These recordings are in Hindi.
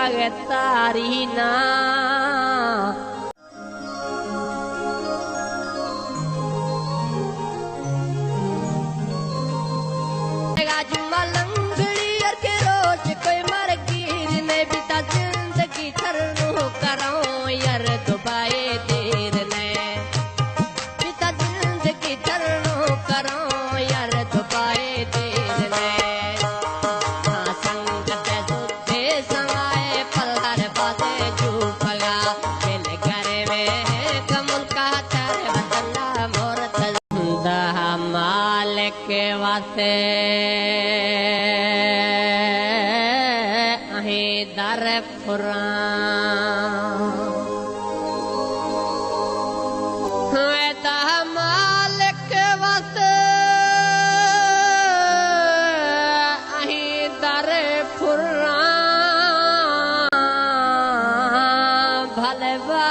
भगतारी ना जुम्मा लंगड़ी और के रोज कोई मर गिर ने बिता जिंदगी थरनो करो यार दुबाए देर ने बिता जिंदगी थरनो करो यार दुबाए देर ने हाँ संगत सुधे समाए पल्हर बाते चूपगा दिल करे में कमुल का तारे बदला मोरत दा मालिक वास्ते दर मालिक वस अहीं दर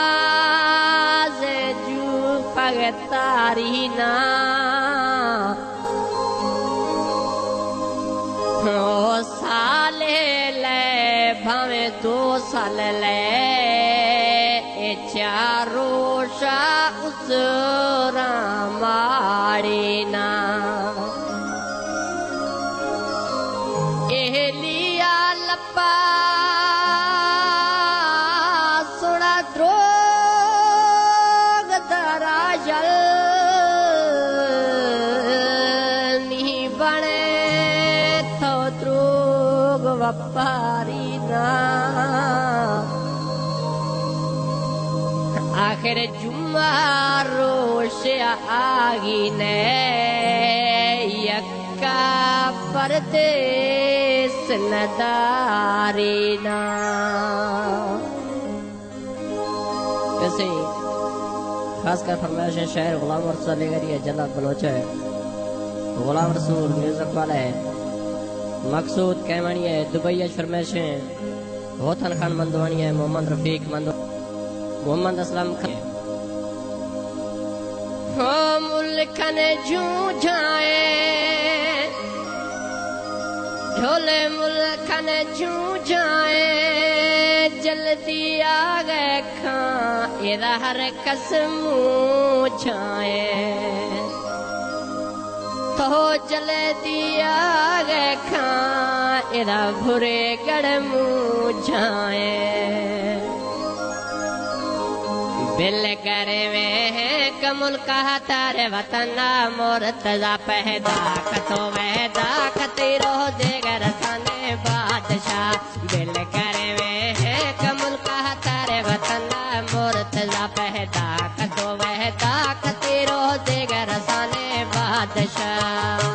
भलवाज जू भगतारी ना साले ले भावे 2 साल ले चारो शा उसरा माड़ी ना एलिया लपा सुना द्रोग दरा जल नहीं बने वपारी ना आखिर जुम्मा रोश आगी ने यक्का परदेस नदारी ना वैसे खासकर फरमाइश है शायर गुलाम रसूल लेकर जल्लाद बलोच है गुलाम रसूल म्यूजिक वाला है मकसूद कैमणी है दुबई फरमाइश है होथन खान मंदवानी है मोहम्मद रफीक मोहम्मद असलम हो मुल्क ने जूझाए ढोले मुल्क ने जूझाए जल्दी आ गए खां एदा हर कसम छाए तो जले दिया गए खां एदा भुरे गड़मू जाए बिल करे में कमुल कहा तारे वतना मोरतजा पैदा कतो वैदा खती रोजे गरसाने बादशाह बिल करे में कमुल कहा तारे वतना मोरतजा पैदा कतो वैदा खती रोजे गरसाने बादशाह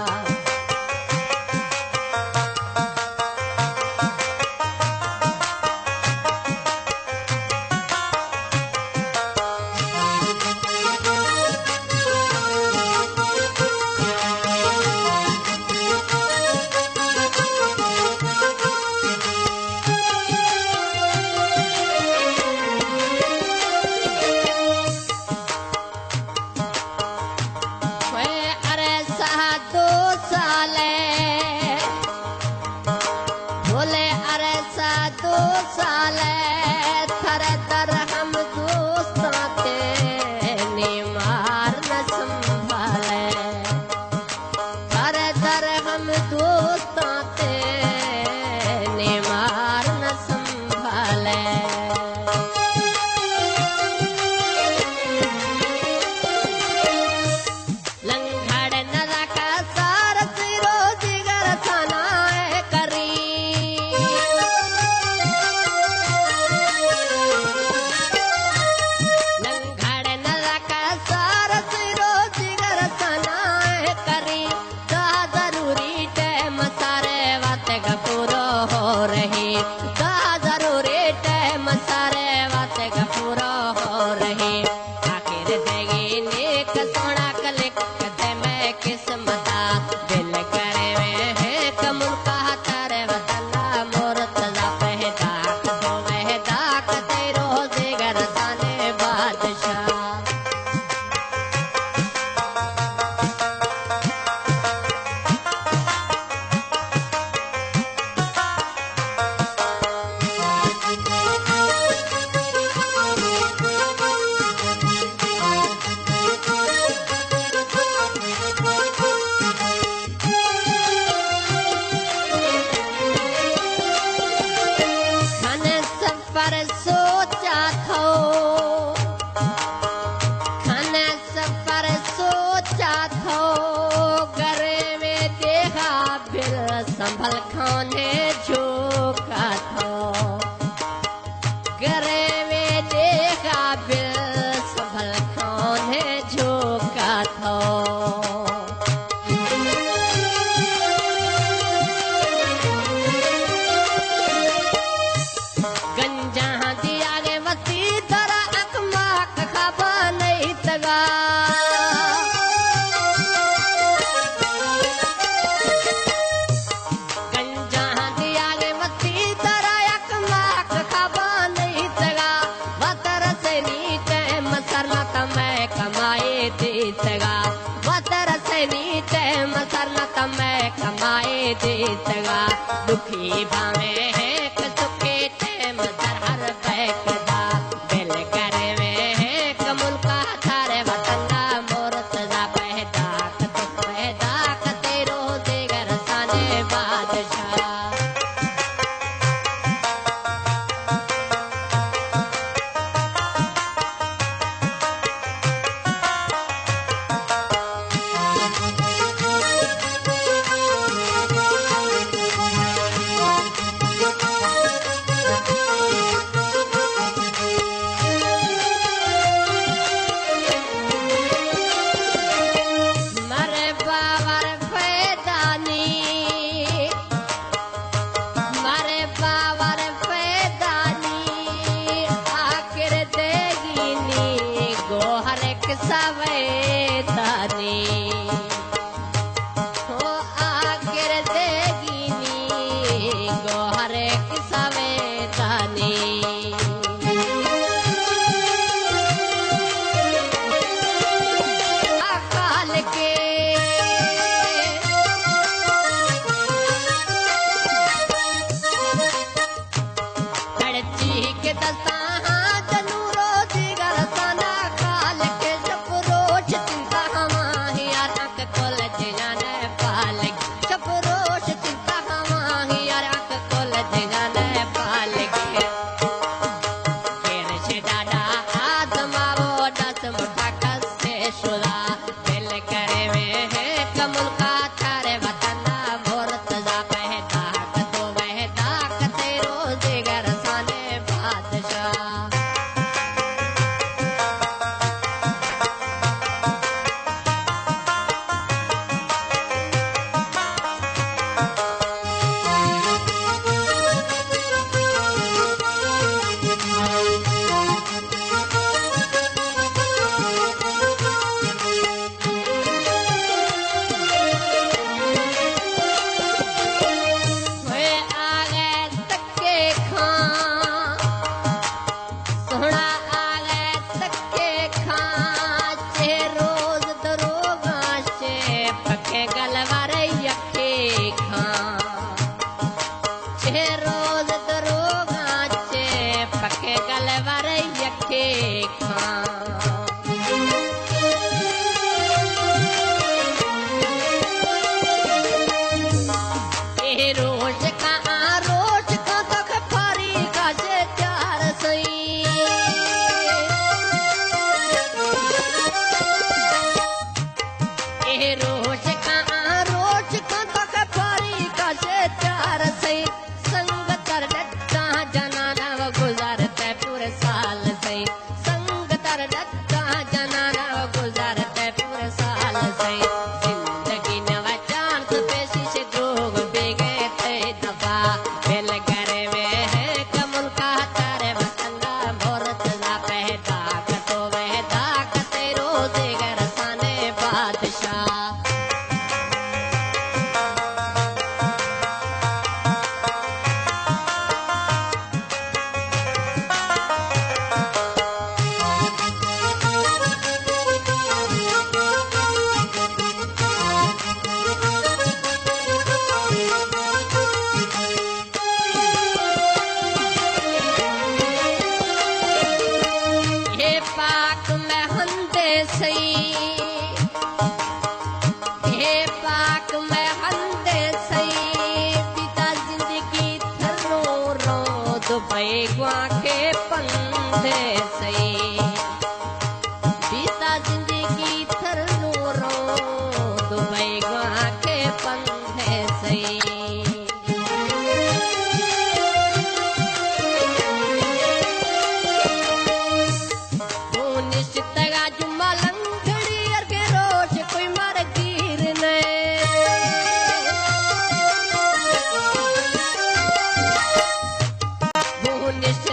निश्चित